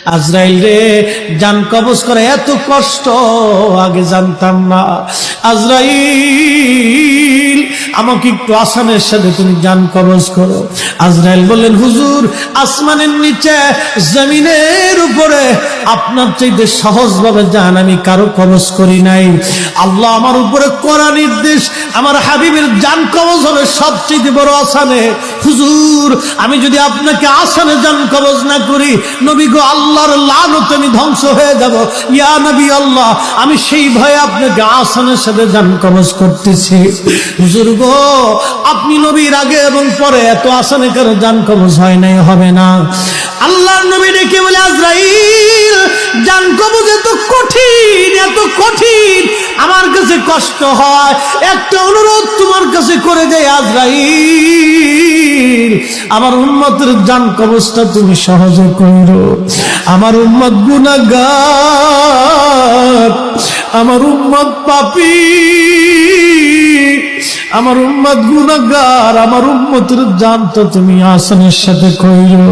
আজরাইল রে, জান কবজ করা এত কষ্ট আগে জানতাম না। আজরাইল, আমাকে একটু আসানের সাথে তুমি জান কবজ করো। আজরাইল বললেন, হুজুর, আসমানের নিচে জমিনের উপরে আপনার চাইতে সহজভাবে জান আমি কারো কবজ করি নাই। আল্লাহ আমার উপরে করা নির্দেশ, আমার হাবিবের জান কবজ হবে সবচেয়ে বড় আসানে। হুজুর, আমি যদি আপনাকে আসানে জান কবজ না করি, নবী গো, আল্লাহর লানতে আমি ধ্বংস হয়ে যাব। ইয়া নবী আল্লাহ, আমি সেই ভয়ে আপনাকে আসানের সাথে জান কবজ করতেছি। হুজুর গো, আপনি নবীর আগে এবং পরে এত আসানে কারো জান কবজ হয় নাই, হবে না। আল্লাহর নবী ডেকে বলে, আজরাইল, জান কবজ এত কঠিন, এত কঠিন, আমার কাছে কষ্ট হয়। একটা অনুরোধ তোমার কাছে করে দেয় আজরাইল, আমার উম্মতের জান কবজটা তুমি সহজে করো। আমার উম্মত গুনাহগার, আমার উম্মত পাপী, আমার উম্মত গুনাহগার, আমার উম্মতের জান তো তুমি আসানের সাথে কইরো।